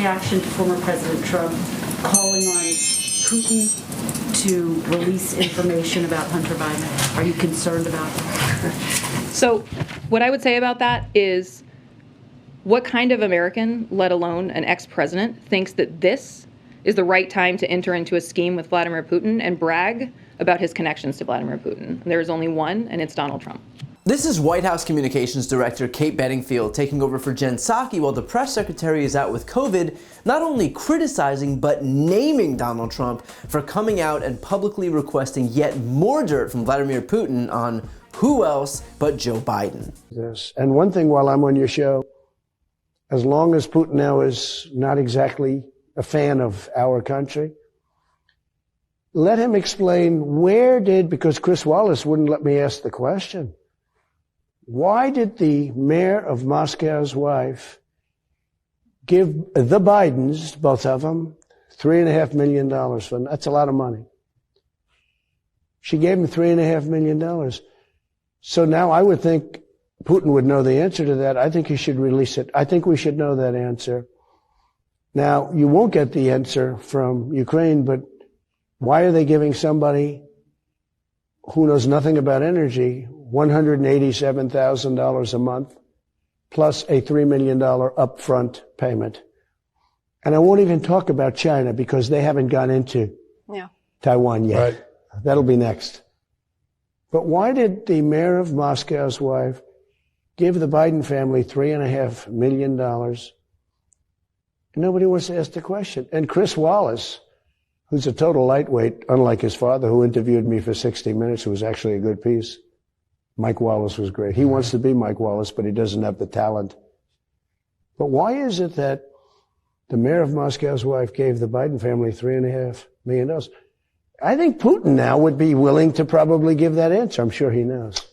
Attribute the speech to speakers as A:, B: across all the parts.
A: reaction to former President Trump calling on Putin to release information about Hunter Biden? Are you concerned about that?
B: So what I would say about that is, what kind of American, let alone an ex-president, thinks that this is the right time to enter into a scheme with Vladimir Putin and brag about his connections to Vladimir Putin? There is only one, and it's Donald Trump.
C: This is White House Communications Director Kate Bedingfield taking over for Jen Psaki while the press secretary is out with COVID, not only criticizing but naming Donald Trump for coming out and publicly requesting yet more dirt from Vladimir Putin on who else but Joe Biden.
D: Yes. And one thing while I'm on your show, as long as Putin now is not exactly a fan of our country, let him explain because Chris Wallace wouldn't let me ask the question. Why did the mayor of Moscow's wife give the Bidens, both of them, $3.5 million for them? That's a lot of money. She gave him $3.5 million. So now I would think Putin would know the answer to that. I think he should release it. I think we should know that answer. Now, you won't get the answer from Ukraine, but why are they giving somebody who knows nothing about energy $187,000 a month plus a $3 million upfront payment? And I won't even talk about China because they haven't gone into Taiwan yet. Right. That'll be next. But why did the mayor of Moscow's wife give the Biden family $3.5 million? Nobody wants to ask the question. And Chris Wallace, who's a total lightweight, unlike his father, who interviewed me for 60 minutes, who was actually a good piece. Mike Wallace was great. He wants to be Mike Wallace, but he doesn't have the talent. But why is it that the mayor of Moscow's wife gave the Biden family $3.5 million? I think Putin now would be willing to probably give that answer. I'm sure he knows.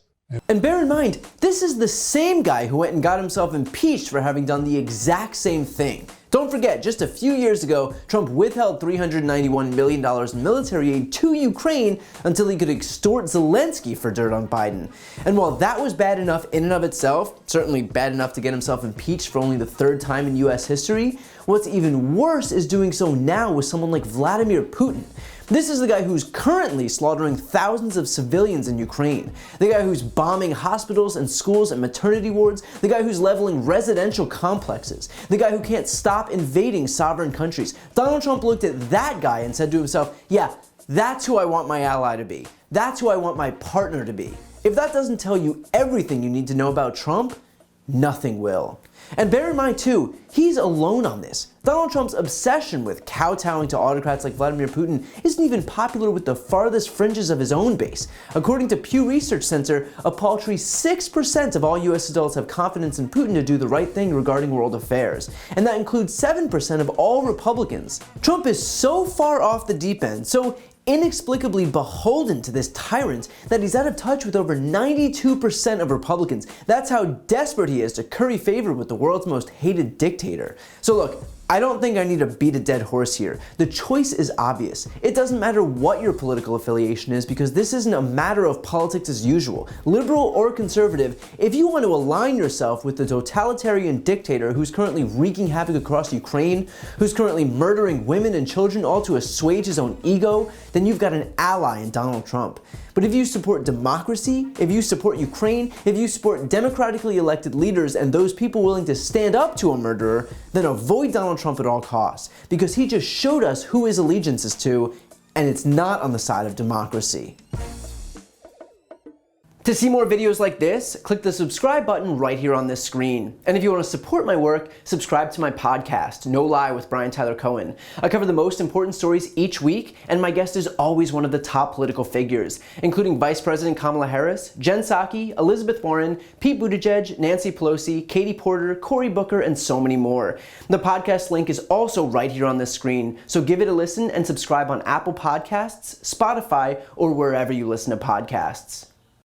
C: And bear in mind, this is the same guy who went and got himself impeached for having done the exact same thing. Don't forget, just a few years ago, Trump withheld $391 million in military aid to Ukraine until he could extort Zelensky for dirt on Biden. And while that was bad enough in and of itself, certainly bad enough to get himself impeached for only the third time in US history, what's even worse is doing so now with someone like Vladimir Putin. This is the guy who's currently slaughtering thousands of civilians in Ukraine, the guy who's bombing hospitals and schools and maternity wards, the guy who's leveling residential complexes, the guy who can't stop invading sovereign countries. Donald Trump looked at that guy and said to himself, yeah, that's who I want my ally to be. That's who I want my partner to be. If that doesn't tell you everything you need to know about Trump, nothing will. And bear in mind too, he's alone on this. Donald Trump's obsession with kowtowing to autocrats like Vladimir Putin isn't even popular with the farthest fringes of his own base. According to Pew Research Center, a paltry 6% of all US adults have confidence in Putin to do the right thing regarding world affairs, and that includes 7% of all Republicans. Trump is so far off the deep end, so inexplicably beholden to this tyrant, that he's out of touch with over 92% of Republicans. That's how desperate he is to curry favor with the world's most hated dictator. So look, I don't think I need to beat a dead horse here. The choice is obvious. It doesn't matter what your political affiliation is, because this isn't a matter of politics as usual. Liberal or conservative, if you want to align yourself with the totalitarian dictator who's currently wreaking havoc across Ukraine, who's currently murdering women and children all to assuage his own ego, then you've got an ally in Donald Trump. But if you support democracy, if you support Ukraine, if you support democratically elected leaders and those people willing to stand up to a murderer, then avoid Donald Trump at all costs, because he just showed us who his allegiance is to, and it's not on the side of democracy. To see more videos like this, click the subscribe button right here on this screen. And if you want to support my work, subscribe to my podcast, No Lie with Brian Tyler Cohen. I cover the most important stories each week, and my guest is always one of the top political figures, including Vice President Kamala Harris, Jen Psaki, Elizabeth Warren, Pete Buttigieg, Nancy Pelosi, Katie Porter, Cory Booker, and so many more. The podcast link is also right here on this screen, so give it a listen and subscribe on Apple Podcasts, Spotify, or wherever you listen to podcasts.